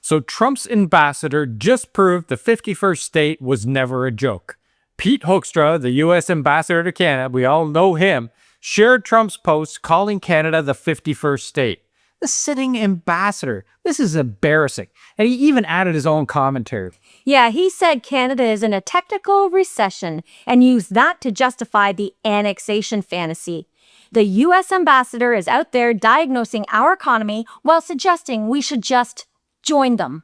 So Trump's ambassador just proved the 51st state was never a joke. Pete Hoekstra, the U.S. ambassador to Canada, we all know him, shared Trump's post calling Canada the 51st state. The sitting ambassador. This is embarrassing. And he even added his own commentary. Yeah, he said Canada is in a technical recession and used that to justify the annexation fantasy. The U.S. ambassador is out there diagnosing our economy while suggesting we should just join them.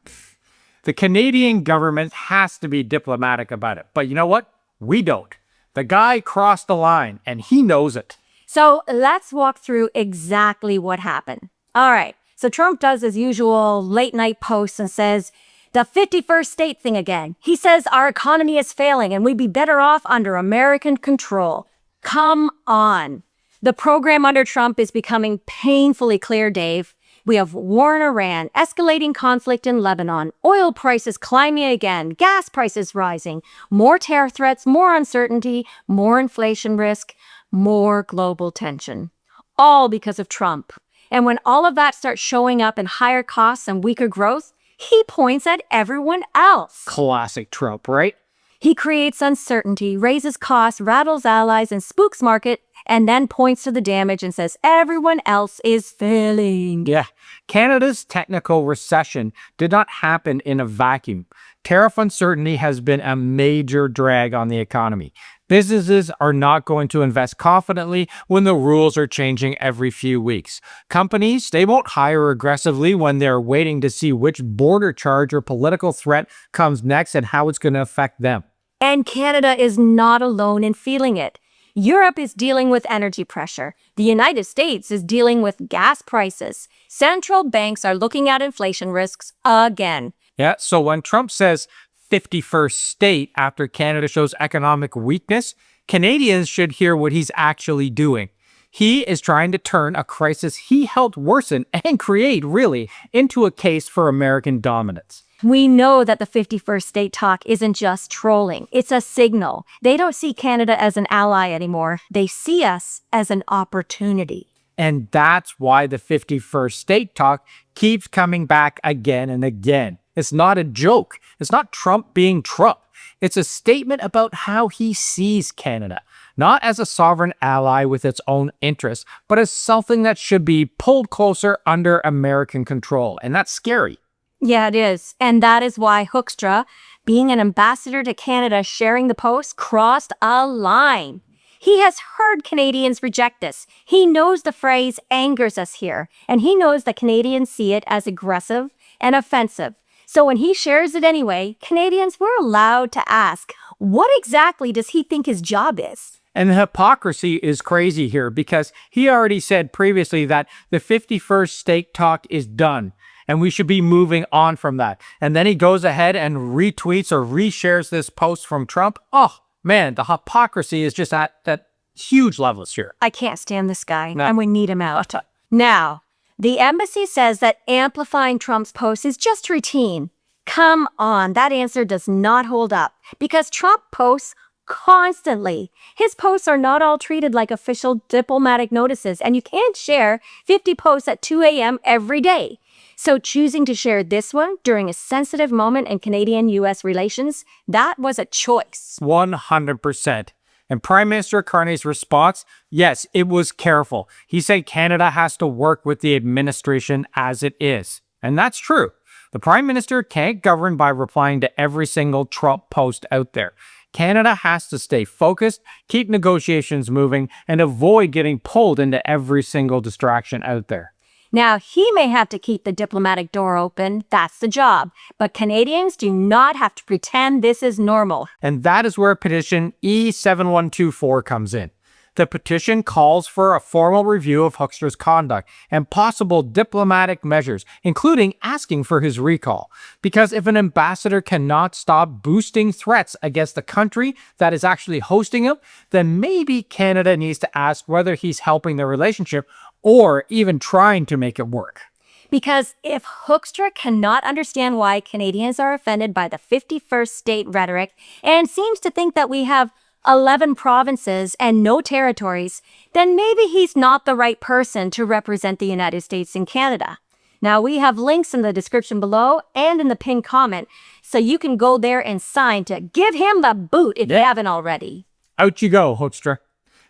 The Canadian government has to be diplomatic about it. But you know what? We don't. The guy crossed the line and he knows it. So let's walk through exactly what happened. All right, so Trump does his usual late night posts and says, the 51st state thing again. He says our economy is failing and we'd be better off under American control. Come on. The program under Trump is becoming painfully clear, Dave. We have war in Iran, escalating conflict in Lebanon, oil prices climbing again, gas prices rising, more terror threats, more uncertainty, more inflation risk, more global tension. All because of Trump. And when all of that starts showing up in higher costs and weaker growth, he points at everyone else. Classic Trump, right? He creates uncertainty, raises costs, rattles allies, and spooks market, and then points to the damage and says everyone else is failing. Yeah. Canada's technical recession did not happen in a vacuum. Tariff uncertainty has been a major drag on the economy. Businesses are not going to invest confidently when the rules are changing every few weeks. Companies, they won't hire aggressively when they're waiting to see which border charge or political threat comes next and how it's going to affect them. And Canada is not alone in feeling it. Europe is dealing with energy pressure. The United States is dealing with gas prices. Central banks are looking at inflation risks again. Yeah, so when Trump says 51st state after Canada shows economic weakness, Canadians should hear what he's actually doing. He is trying to turn a crisis he helped worsen and create, really, into a case for American dominance. We know that the 51st state talk isn't just trolling. It's a signal. They don't see Canada as an ally anymore. They see us as an opportunity. And that's why the 51st state talk keeps coming back again and again. It's not a joke. It's not Trump being Trump. It's a statement about how he sees Canada, not as a sovereign ally with its own interests, but as something that should be pulled closer under American control. And that's scary. Yeah, it is. And that is why Hoekstra, being an ambassador to Canada sharing the post, crossed a line. He has heard Canadians reject this. He knows the phrase angers us here, and he knows that Canadians see it as aggressive and offensive. So when he shares it anyway, Canadians were allowed to ask, what exactly does he think his job is? And the hypocrisy is crazy here because he already said previously that the 51st state talk is done and we should be moving on from that. And then he goes ahead and retweets or reshares this post from Trump. Oh, man, the hypocrisy is just at that huge levels here. I can't stand this guy, and we need him out. Now, the embassy says that amplifying Trump's post is just routine. Come on, that answer does not hold up because Trump posts constantly. His posts are not all treated like official diplomatic notices, and you can't share 50 posts at 2 a.m. every day. So choosing to share this one during a sensitive moment in Canadian-U.S. relations, that was a choice. 100%. And Prime Minister Carney's response, yes, it was careful. He said Canada has to work with the administration as it is. And that's true. The Prime Minister can't govern by replying to every single Trump post out there. Canada has to stay focused, keep negotiations moving, and avoid getting pulled into every single distraction out there. Now, he may have to keep the diplomatic door open, that's the job, but Canadians do not have to pretend this is normal. And that is where Petition E7124 comes in. The petition calls for a formal review of Hoekstra's conduct and possible diplomatic measures, including asking for his recall. Because if an ambassador cannot stop boosting threats against the country that is actually hosting him, then maybe Canada needs to ask whether he's helping the relationship or even trying to make it work. Because if Hoekstra cannot understand why Canadians are offended by the 51st state rhetoric and seems to think that we have 11 provinces and no territories, then maybe he's not the right person to represent the United States in Canada. Now, we have links in the description below and in the pinned comment, so you can go there and sign to give him the boot if you haven't already. Out you go, Hoekstra.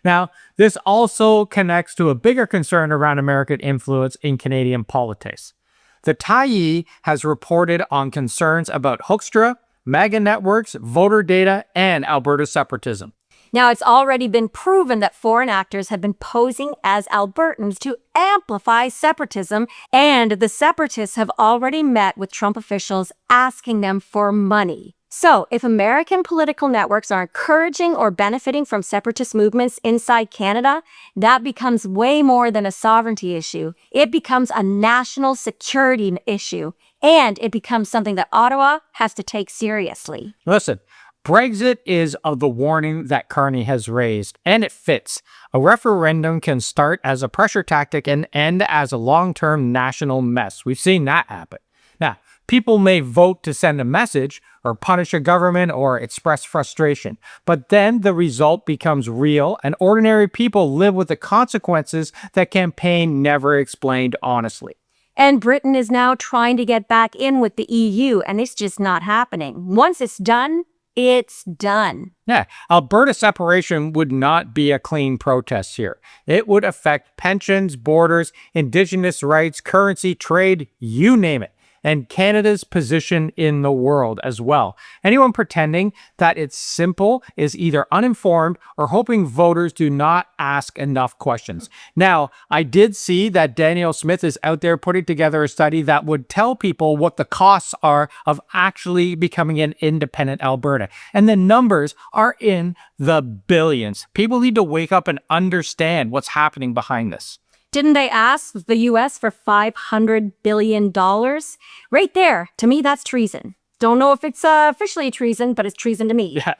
Now, this also connects to a bigger concern around American influence in Canadian politics. The Tyee has reported on concerns about Hoekstra, mega networks, voter data, and Alberta separatism. Now, it's already been proven that foreign actors have been posing as Albertans to amplify separatism, and the separatists have already met with Trump officials asking them for money. So, if American political networks are encouraging or benefiting from separatist movements inside Canada, that becomes way more than a sovereignty issue. It becomes a national security issue, and it becomes something that Ottawa has to take seriously. Listen, Brexit is of the warning that Carney has raised, and it fits. A referendum can start as a pressure tactic and end as a long-term national mess. We've seen that happen. Now, people may vote to send a message or punish a government or express frustration, but then the result becomes real and ordinary people live with the consequences that campaign never explained honestly. And Britain is now trying to get back in with the EU, and it's just not happening. Once it's done, it's done. Yeah, Alberta separation would not be a clean protest here. It would affect pensions, borders, Indigenous rights, currency, trade, you name it, and Canada's position in the world as well. Anyone pretending that it's simple is either uninformed or hoping voters do not ask enough questions. Now, I did see that Daniel Smith is out there putting together a study that would tell people what the costs are of actually becoming an independent Alberta. And the numbers are in the billions. People need to wake up and understand what's happening behind this. Didn't they ask the U.S. for $500 billion? Right there. To me, that's treason. Don't know if it's officially treason, but it's treason to me. Yeah.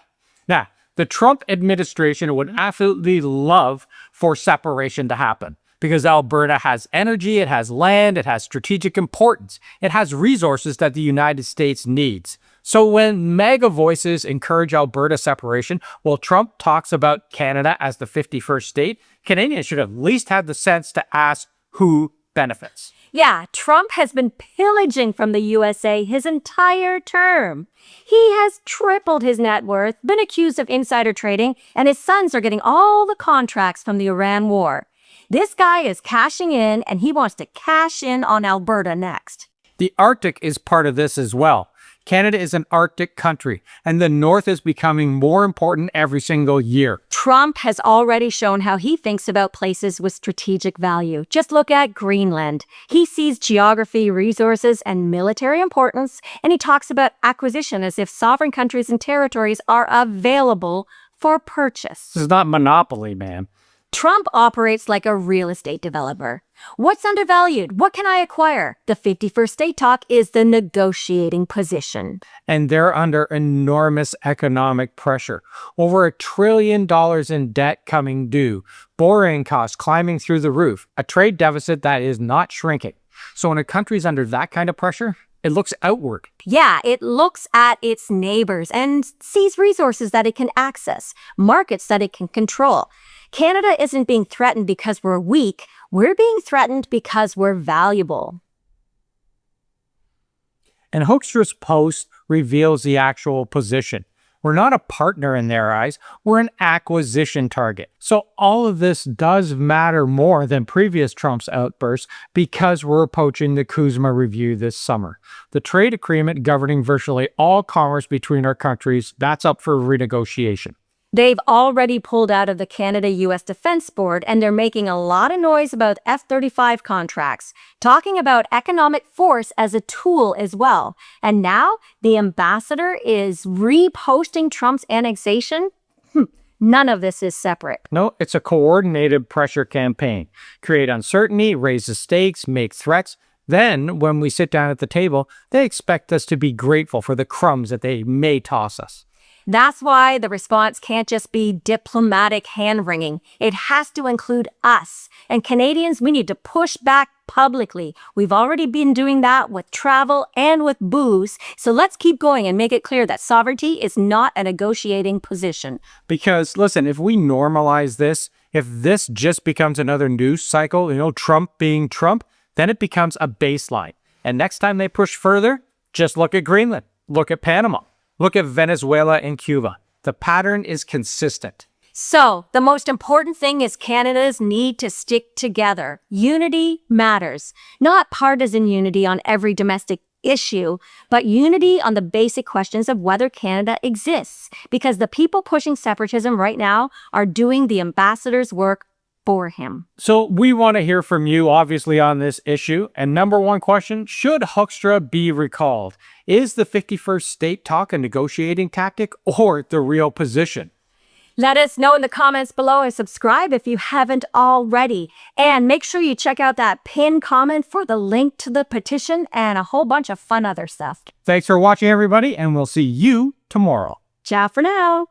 Now, the Trump administration would absolutely love for separation to happen because Alberta has energy, it has land, it has strategic importance. It has resources that the United States needs. So when mega voices encourage Alberta separation, while Trump talks about Canada as the 51st state, Canadians should at least have the sense to ask who benefits. Yeah, Trump has been pillaging from the USA his entire term. He has tripled his net worth, been accused of insider trading, and his sons are getting all the contracts from the Iran war. This guy is cashing in, and he wants to cash in on Alberta next. The Arctic is part of this as well. Canada is an Arctic country, and the North is becoming more important every single year. Trump has already shown how he thinks about places with strategic value. Just look at Greenland. He sees geography, resources, and military importance, and he talks about acquisition as if sovereign countries and territories are available for purchase. This is not monopoly, man. Trump operates like a real estate developer. What's undervalued? What can I acquire? The 51st state talk is the negotiating position. And they're under enormous economic pressure. Over $1 trillion in debt coming due. Borrowing costs climbing through the roof. A trade deficit that is not shrinking. So when a country's under that kind of pressure, it looks outward. Yeah, it looks at its neighbors and sees resources that it can access, markets that it can control. Canada isn't being threatened because we're weak. We're being threatened because we're valuable. And Hoekstra's post reveals the actual position. We're not a partner in their eyes. We're an acquisition target. So all of this does matter more than previous Trump's outbursts because we're approaching the Kuzma review this summer. The trade agreement governing virtually all commerce between our countries, that's up for renegotiation. They've already pulled out of the Canada-US Defense Board, and they're making a lot of noise about F-35 contracts, talking about economic force as a tool as well. And now the ambassador is reposting Trump's annexation? None of this is separate. No, it's a coordinated pressure campaign. Create uncertainty, raise the stakes, make threats. Then, when we sit down at the table, they expect us to be grateful for the crumbs that they may toss us. That's why the response can't just be diplomatic hand-wringing. It has to include us. And Canadians, we need to push back publicly. We've already been doing that with travel and with booze. So let's keep going and make it clear that sovereignty is not a negotiating position. Because, listen, if we normalize this, if this just becomes another news cycle, Trump being Trump, Then it becomes a baseline. And next time they push further, just look at Greenland, look at Panama, look at Venezuela and Cuba. The pattern is consistent. So, the most important thing is Canada's need to stick together. Unity matters. Not partisan unity on every domestic issue, but unity on the basic questions of whether Canada exists. Because the people pushing separatism right now are doing the ambassador's work for him. So we want to hear from you, obviously, on this issue. And number one question, should Hoekstra be recalled? Is the 51st state talk a negotiating tactic or the real position? Let us know in the comments below and subscribe if you haven't already. And make sure you check out that pinned comment for the link to the petition and a whole bunch of fun other stuff. Thanks for watching, everybody, and we'll see you tomorrow. Ciao for now.